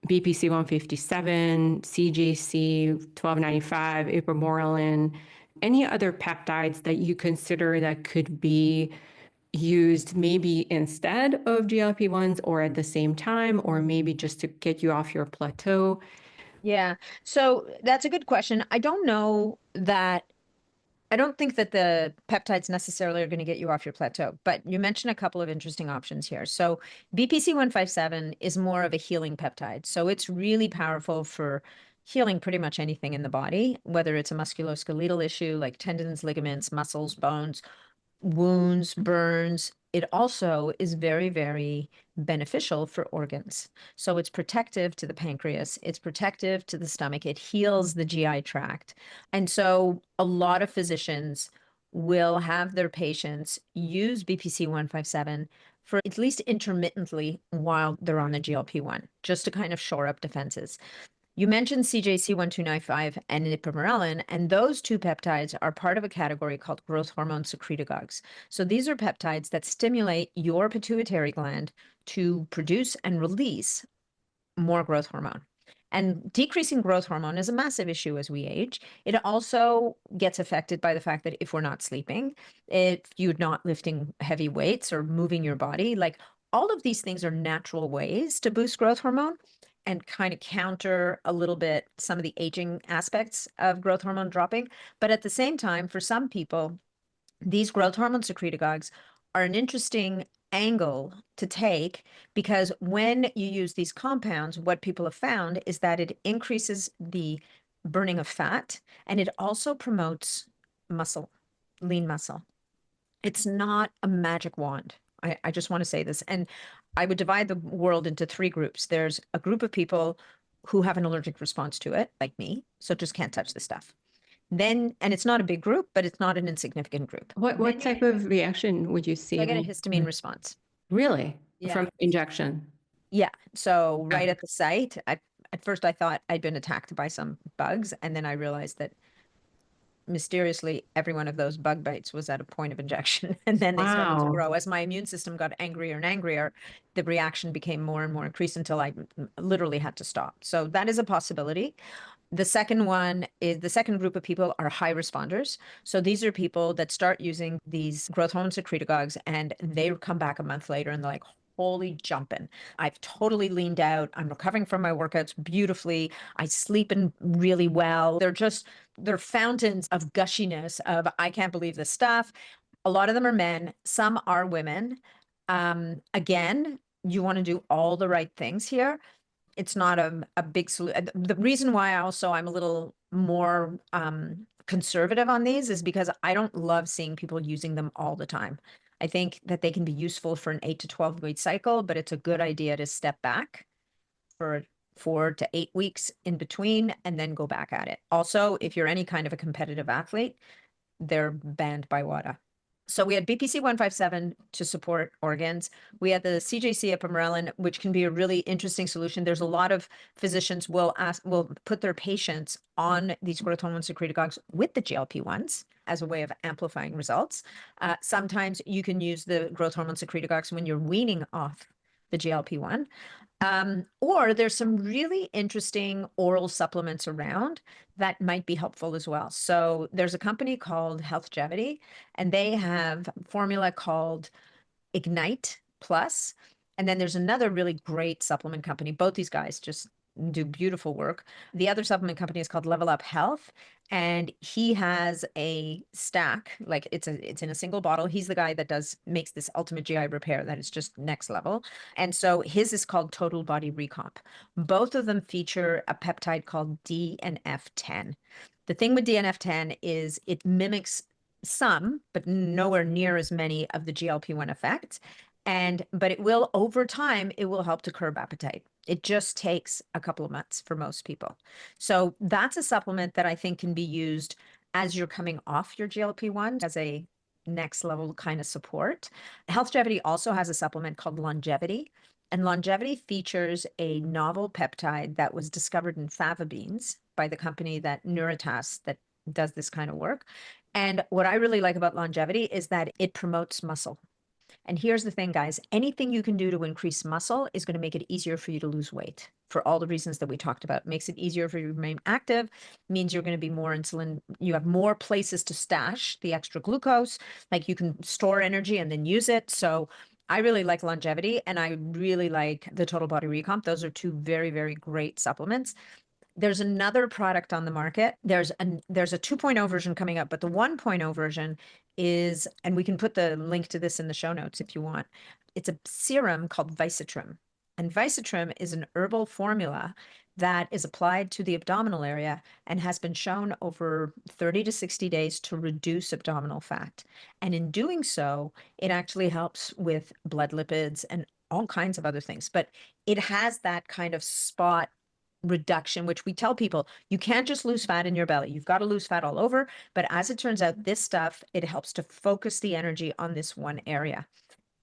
BPC 157, CJC 1295, ipamorelin, any other peptides that you consider that could be used maybe instead of GLP-1s or at the same time, or maybe just to get you off your plateau? Yeah. So that's a good question. I don't think that the peptides necessarily are going to get you off your plateau, but you mentioned a couple of interesting options here. So BPC 157 is more of a healing peptide. So it's really powerful for healing pretty much anything in the body, whether it's a musculoskeletal issue like tendons, ligaments, muscles, bones, wounds, burns. It also is very, very beneficial for organs. So it's protective to the pancreas, it's protective to the stomach, it heals the GI tract. And so a lot of physicians will have their patients use BPC 157 for at least intermittently while they're on the GLP-1, just to kind of shore up defenses. You mentioned CJC 1295 and ipamorelin, and those two peptides are part of a category called growth hormone secretagogues. So these are peptides that stimulate your pituitary gland to produce and release more growth hormone. And decreasing growth hormone is a massive issue as we age. It also gets affected by the fact that if we're not sleeping, if you're not lifting heavy weights or moving your body, like all of these things are natural ways to boost growth hormone and kind of counter a little bit some of the aging aspects of growth hormone dropping. But at the same time, for some people, these growth hormone secretagogues are an interesting angle to take because when you use these compounds, what people have found is that it increases the burning of fat and it also promotes muscle, lean muscle. It's not a magic wand. I just want to say this. And I would divide the world into three groups. There's a group of people who have an allergic response to it, like me, so just can't touch the stuff. Then, and it's not a big group, but it's not an insignificant group. What type of reaction would you see? So I get a histamine response. Really? Yeah. From injection? Yeah. So right at the site, at first I thought I'd been attacked by some bugs, and then I realized that mysteriously every one of those bug bites was at a point of injection, and then they started to Wow. grow. As my immune system got angrier and angrier, the reaction became more and more increased until I literally had to stop. So that is a possibility. The second one is the second group of people are high responders. So these are people that start using these growth hormone secretagogues and they come back a month later and they're like, holy jumping. I've totally leaned out. I'm recovering from my workouts beautifully. I sleep in really well. They're fountains of gushiness of, I can't believe this stuff. A lot of them are men. Some are women. Again, you want to do all the right things here. It's not a big solution. The reason why I'm a little more conservative on these is because I don't love seeing people using them all the time. I think that they can be useful for an 8 to 12 week cycle, but it's a good idea to step back for 4 to 8 weeks in between and then go back at it. Also, if you're any kind of a competitive athlete, they're banned by WADA. So we had BPC 157 to support organs. We had the CJC ipamorelin, which can be a really interesting solution. There's a lot of physicians will put their patients on these growth hormone secretagogues with the GLP-1s as a way of amplifying results. Sometimes you can use the growth hormone secretagogues when you're weaning off the GLP-1. Or there's some really interesting oral supplements around that might be helpful as well. So there's a company called Healthgevity, and they have a formula called Ignite Plus. And then there's another really great supplement company. Both these guys just do beautiful work. The other supplement company is called Level Up Health, and he has a stack, like it's in a single bottle. He's the guy that makes this ultimate GI repair that is just next level. And so his is called Total Body Recomp. Both of them feature a peptide called DNF10. The thing with DNF10 is it mimics some, but nowhere near as many of the GLP-1 effects. But it will, over time, it will help to curb appetite. It just takes a couple of months for most people. So that's a supplement that I think can be used as you're coming off your GLP-1 as a next level kind of support. Healthgevity also has a supplement called Longevity. And Longevity features a novel peptide that was discovered in fava beans by the company that Neuritas that does this kind of work. And what I really like about Longevity is that it promotes muscle. And here's the thing, guys, anything you can do to increase muscle is going to make it easier for you to lose weight for all the reasons that we talked about. Makes it easier for you to remain active, means you're going to be more insulin. You have more places to stash the extra glucose, like you can store energy and then use it. So I really like Longevity and I really like the Total Body Recomp. Those are two very, very great supplements. There's another product on the market. There's a 2.0 version coming up, but the 1.0 version is, and we can put the link to this in the show notes if you want. It's a serum called Visitrim. And Visitrim is an herbal formula that is applied to the abdominal area and has been shown over 30 to 60 days to reduce abdominal fat. And in doing so, it actually helps with blood lipids and all kinds of other things. But it has that kind of spot reduction, which we tell people, you can't just lose fat in your belly. You've got to lose fat all over. But as it turns out, this stuff, it helps to focus the energy on this one area.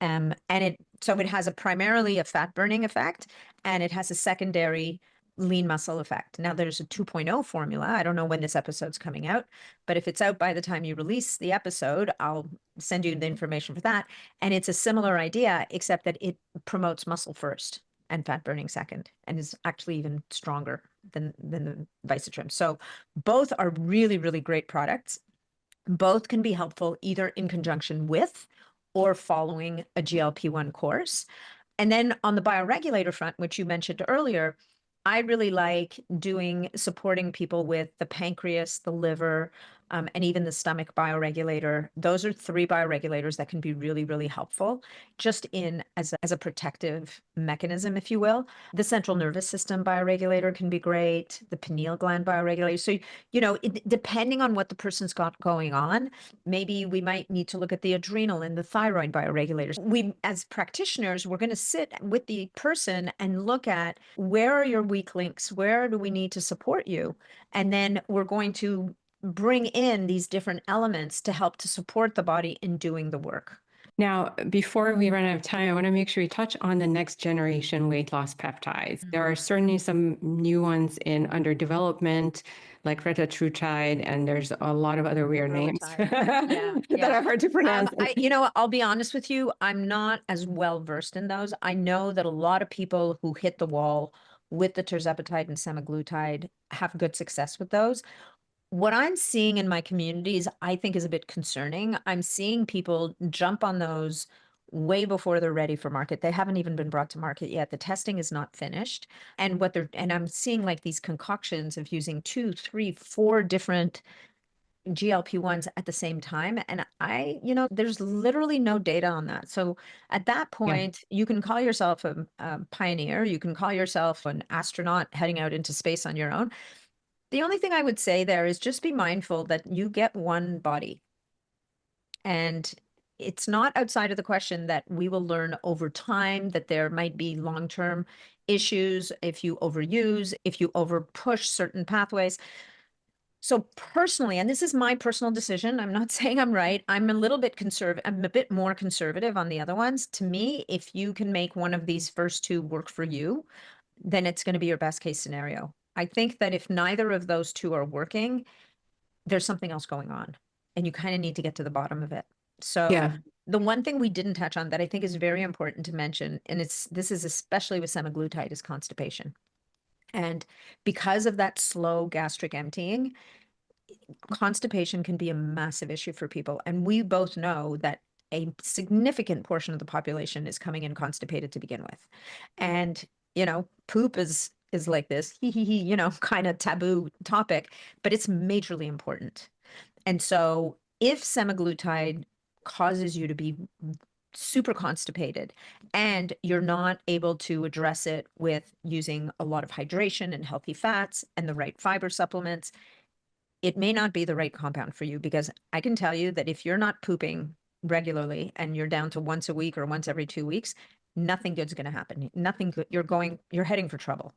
So it has primarily a fat burning effect, and it has a secondary lean muscle effect. Now there's a 2.0 formula. I don't know when this episode's coming out, but if it's out by the time you release the episode, I'll send you the information for that. And it's a similar idea, except that it promotes muscle first. and fat burning second, and is actually even stronger than the Visitrim. So both are really, really great products. Both can be helpful either in conjunction with or following a GLP-1 course. And then on the bioregulator front, which you mentioned earlier, I really like supporting people with the pancreas, the liver, and even the stomach bioregulator. Those are 3 bioregulators that can be really, really helpful just as a protective mechanism, if you will. The central nervous system bioregulator can be great, the pineal gland bioregulator. So, depending on what the person's got going on, maybe we might need to look at the adrenal and the thyroid bioregulators. We, as practitioners, we're going to sit with the person and look at where are your weak links? Where do we need to support you? And then we're going to bring in these different elements to help to support the body in doing the work. Now, before we run out of time, I want to make sure we touch on the next generation weight loss peptides. There are certainly some new ones under development, like retatrutide, and there's a lot of other weird names that are hard to pronounce. I'll be honest with you, I'm not as well versed in those. I know that a lot of people who hit the wall with the tirzepatide and semaglutide have good success with those. What I'm seeing in my communities, I think, is a bit concerning. I'm seeing people jump on those way before they're ready for market. They haven't even been brought to market yet. The testing is not finished. And I'm seeing like these concoctions of using 2, 3, 4 different GLP-1s at the same time. And there's literally no data on that. So at that point, you can call yourself a pioneer. You can call yourself an astronaut heading out into space on your own. The only thing I would say there is just be mindful that you get one body. And it's not outside of the question that we will learn over time that there might be long-term issues if you overuse, if you overpush certain pathways. So personally, and this is my personal decision, I'm not saying I'm right. I'm a little bit conservative. I'm a bit more conservative on the other ones. To me, if you can make one of these first 2 work for you, then it's going to be your best case scenario. I think that if neither of those 2 are working, there's something else going on, and you kind of need to get to the bottom of it. So the one thing we didn't touch on that I think is very important to mention, and this is especially with semaglutide, is constipation. And because of that slow gastric emptying, constipation can be a massive issue for people. And we both know that a significant portion of the population is coming in constipated to begin with. And, poop is like this, kind of taboo topic, but it's majorly important. And so if semaglutide causes you to be super constipated and you're not able to address it with using a lot of hydration and healthy fats and the right fiber supplements, it may not be the right compound for you, because I can tell you that if you're not pooping regularly and you're down to once a week or once every 2 weeks, nothing good's going to happen. Nothing good. You're heading for trouble.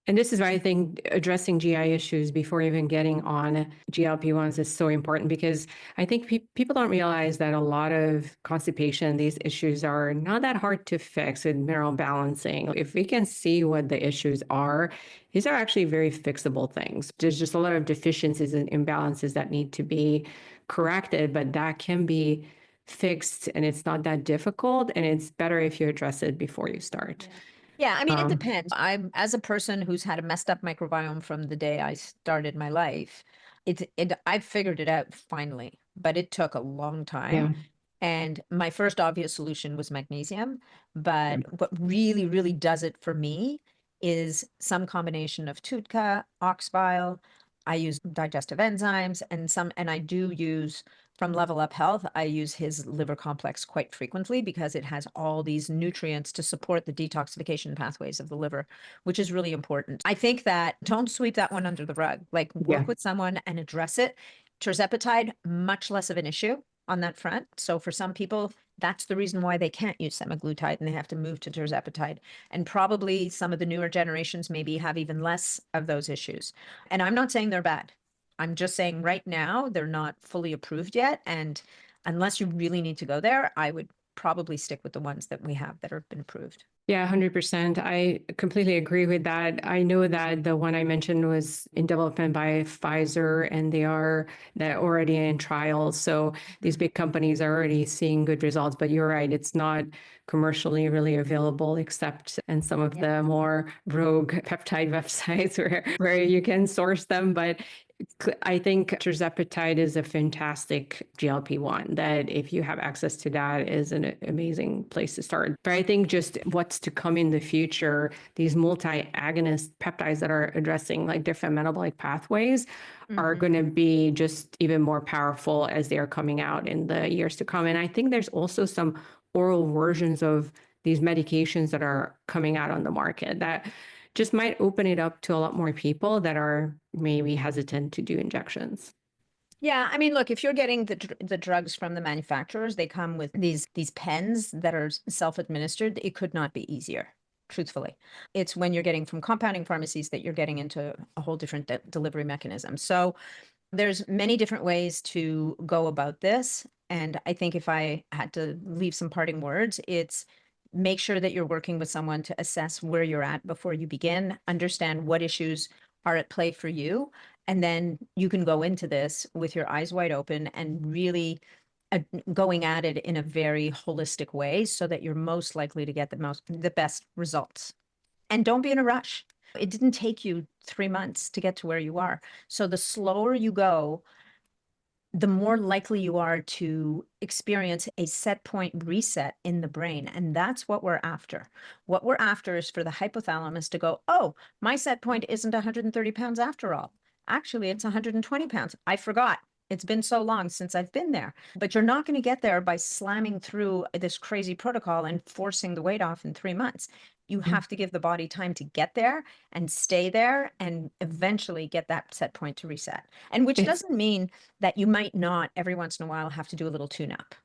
And this is why I think addressing GI issues before even getting on GLP-1s is so important, because I think people don't realize that a lot of constipation, these issues are not that hard to fix with mineral balancing. If we can see what the issues are, these are actually very fixable things. There's just a lot of deficiencies and imbalances that need to be corrected, but that can be fixed, and it's not that difficult, and it's better if you address it before you start. Yeah, I mean, it depends. As a person who's had a messed up microbiome from the day I started my life, I figured it out finally, but it took a long time. Yeah. And my first obvious solution was magnesium. But what really, really does it for me is some combination of TUDCA, ox bile. I use digestive enzymes, and I do use, from Level Up Health, I use his liver complex quite frequently because it has all these nutrients to support the detoxification pathways of the liver, which is really important. I think that don't sweep that one under the rug. Like, work with someone and address it. Tirzepatide, much less of an issue on that front. So for some people, that's the reason why they can't use semaglutide and they have to move to tirzepatide. And probably some of the newer generations maybe have even less of those issues. And I'm not saying they're bad. I'm just saying right now they're not fully approved yet. And unless you really need to go there, I would probably stick with the ones that we have that have been approved. Yeah, 100%. I completely agree with that. I know that the one I mentioned was in development by Pfizer, and they're already in trials. So these big companies are already seeing good results. But you're right, it's not commercially really available except in some of the more rogue peptide websites where you can source them. But I think tirzepatide is a fantastic GLP-1 that if you have access to that is an amazing place to start. But I think just what's to come in the future, these multi-agonist peptides that are addressing like different metabolic pathways are going to be just even more powerful as they are coming out in the years to come. And I think there's also some oral versions of these medications that are coming out on the market that just might open it up to a lot more people that are maybe hesitant to do injections. Yeah, I mean, look, if you're getting the drugs from the manufacturers, they come with these pens that are self-administered. It could not be easier, truthfully. It's when you're getting from compounding pharmacies that you're getting into a whole different delivery mechanism. So there's many different ways to go about this. And I think if I had to leave some parting words, it's make sure that you're working with someone to assess where you're at before you begin, understand what issues are at play for you, and then you can go into this with your eyes wide open and really going at it in a very holistic way so that you're most likely to get the best results. And don't be in a rush. It didn't take you 3 months to get to where you are. So the slower you go, the more likely you are to experience a set point reset in the brain. And that's what we're after. What we're after is for the hypothalamus to go, oh, my set point isn't 130 pounds after all. Actually, it's 120 pounds. I forgot. It's been so long since I've been there. But you're not going to get there by slamming through this crazy protocol and forcing the weight off in 3 months. You have to give the body time to get there and stay there and eventually get that set point to reset. And which doesn't mean that you might not every once in a while have to do a little tune-up.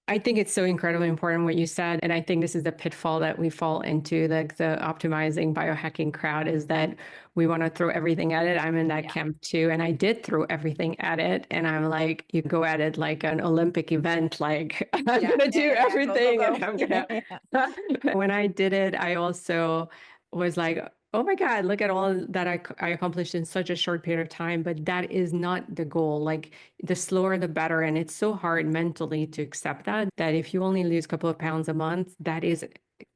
I think it's so incredibly important what you said. And I think this is the pitfall that we fall into, like the optimizing biohacking crowd, is that we want to throw everything at it. I'm in that camp too. And I did throw everything at it. And I'm like, you go at it like an Olympic event, like I'm going to do everything. Go. And I'm going to, when I did it, I also was like, oh my God, look at all that I accomplished in such a short period of time. But that is not the goal. Like the slower, the better. And it's so hard mentally to accept that if you only lose a couple of pounds a month, that is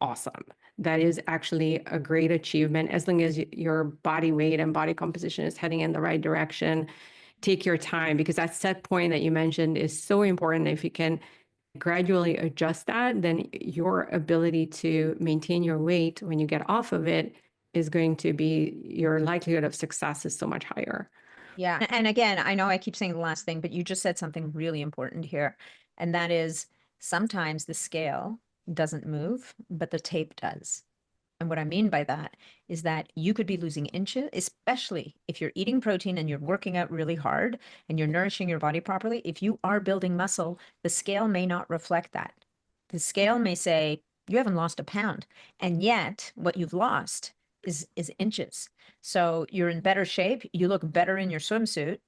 awesome. That is actually a great achievement as long as your body weight and body composition is heading in the right direction. Take your time, because that set point that you mentioned is so important. If you can gradually adjust that, then your ability to maintain your weight when you get off of it is going to be, your likelihood of success is so much higher. Yeah. And again, I know I keep saying the last thing, but you just said something really important here. And that is sometimes the scale doesn't move, but the tape does. And what I mean by that is that you could be losing inches, especially if you're eating protein and you're working out really hard and you're nourishing your body properly. If you are building muscle, the scale may not reflect that. The scale may say, you haven't lost a pound. And yet what you've lost is inches. So you're in better shape. You look better in your swimsuit,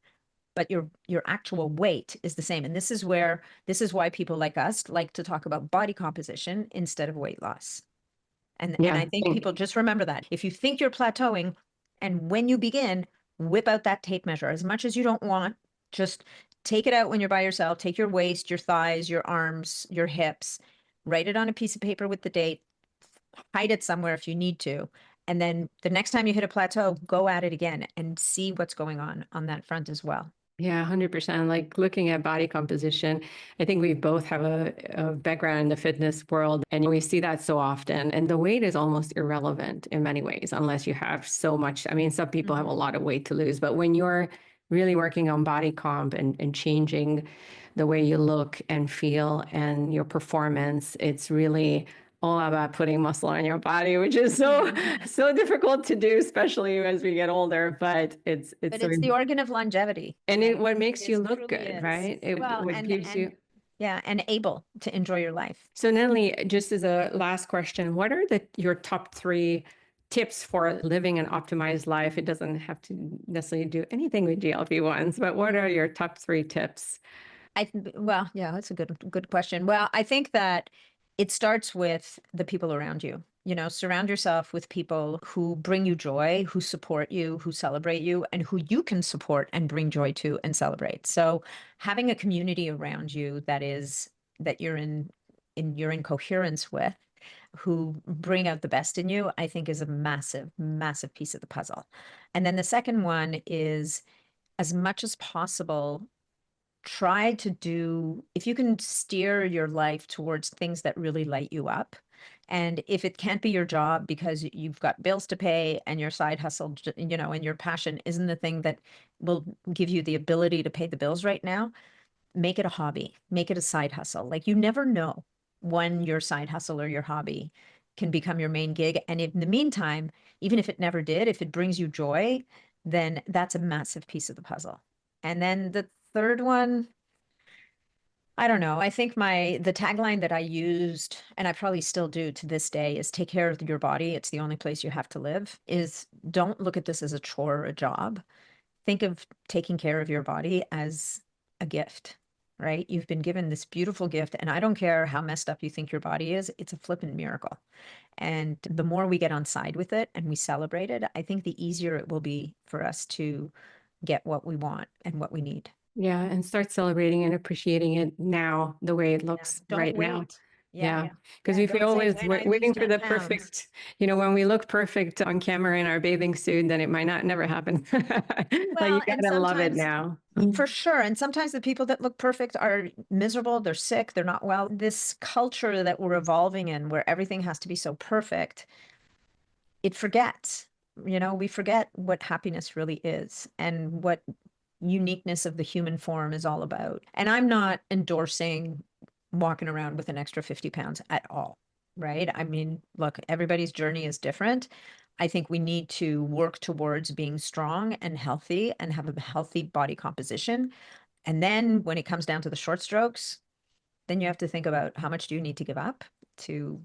but your actual weight is the same. And this is why people like us like to talk about body composition instead of weight loss. And I think people just remember that. If you think you're plateauing, and when you begin, whip out that tape measure as much as you don't want. Just take it out when you're by yourself. Take your waist, your thighs, your arms, your hips, write it on a piece of paper with the date, hide it somewhere if you need to. And then the next time you hit a plateau, go at it again and see what's going on that front as well. Yeah, 100%. Like looking at body composition, I think we both have a background in the fitness world, and we see that so often. And the weight is almost irrelevant in many ways, unless you have so much. I mean, some people have a lot of weight to lose, but when you're really working on body comp and changing the way you look and feel and your performance, it's really all about putting muscle on your body, which is so difficult to do, especially as we get older. But it's the organ of longevity, and what makes you look good, right? What gives you, and able to enjoy your life. So Natalie, just as a last question, what are your top 3 tips for living an optimized life? It doesn't have to necessarily do anything with GLP-1s, but what are your top 3 tips? Well, yeah, that's a good question. Well, I think that it starts with the people around you. Surround yourself with people who bring you joy, who support you, who celebrate you, and who you can support and bring joy to and celebrate. So having a community around you that you're in coherence with, who bring out the best in you, I think is a massive, massive piece of the puzzle. And then the second one is, as much as possible, try to do, if you can steer your life towards things that really light you up. And if it can't be your job because you've got bills to pay and your side hustle, and your passion isn't the thing that will give you the ability to pay the bills right now, make it a hobby, make it a side hustle. Like, you never know when your side hustle or your hobby can become your main gig. And in the meantime, even if it never did, if it brings you joy, then that's a massive piece of the puzzle. And then the third one, I don't know. I think the tagline that I used, and I probably still do to this day, is take care of your body. It's the only place you have to live. Is don't look at this as a chore or a job. Think of taking care of your body as a gift, right? You've been given this beautiful gift, and I don't care how messed up you think your body is, it's a flippin' miracle. And the more we get on side with it and we celebrate it, I think the easier it will be for us to get what we want and what we need. Yeah, and start celebrating and appreciating it now the way it looks Don't right wait. now. Yeah. Because Yeah, if we don't say, always "When I lose waiting for 10 the pounds." perfect, when we look perfect on camera in our bathing suit, then it might not never happen. Like, you Well, and gotta love it sometimes, now. for sure. And sometimes the people that look perfect are miserable, they're sick, they're not well. This culture that we're evolving in, where everything has to be so perfect, it forgets. We forget what happiness really is and what uniqueness of the human form is all about. And I'm not endorsing walking around with an extra 50 pounds at all, right? I mean, look, everybody's journey is different. I think we need to work towards being strong and healthy and have a healthy body composition. And then when it comes down to the short strokes, then you have to think about how much do you need to give up to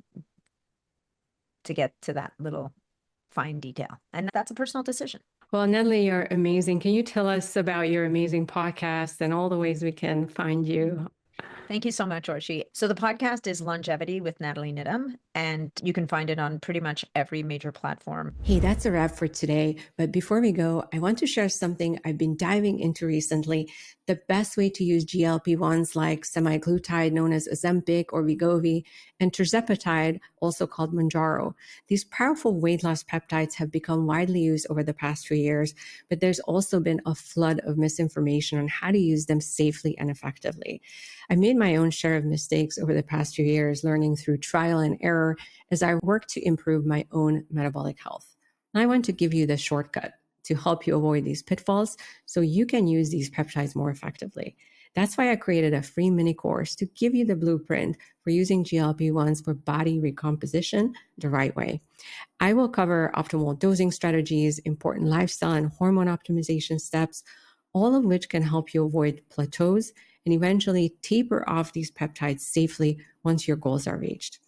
get to that little fine detail. And that's a personal decision. Well, Natalie, you're amazing. Can you tell us about your amazing podcast and all the ways we can find you? Thank you so much, Orshi. So the podcast is Longevity with Nat Niddam, and you can find it on pretty much every major platform. Hey, that's a wrap for today. But before we go, I want to share something I've been diving into recently. The best way to use GLP-1s like semaglutide, known as Ozempic or Wegovy, and tirzepatide, also called Mounjaro. These powerful weight loss peptides have become widely used over the past few years, but there's also been a flood of misinformation on how to use them safely and effectively. I made my own share of mistakes over the past few years, learning through trial and error as I work to improve my own metabolic health. I want to give you the shortcut to help you avoid these pitfalls so you can use these peptides more effectively. That's why I created a free mini course to give you the blueprint for using GLP-1s for body recomposition the right way. I will cover optimal dosing strategies, important lifestyle and hormone optimization steps, all of which can help you avoid plateaus and eventually taper off these peptides safely once your goals are reached.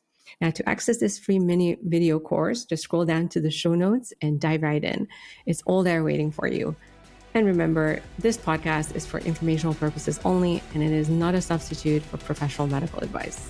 Now, to access this free mini video course, just scroll down to the show notes and dive right in. It's all there waiting for you. And remember, this podcast is for informational purposes only, and it is not a substitute for professional medical advice.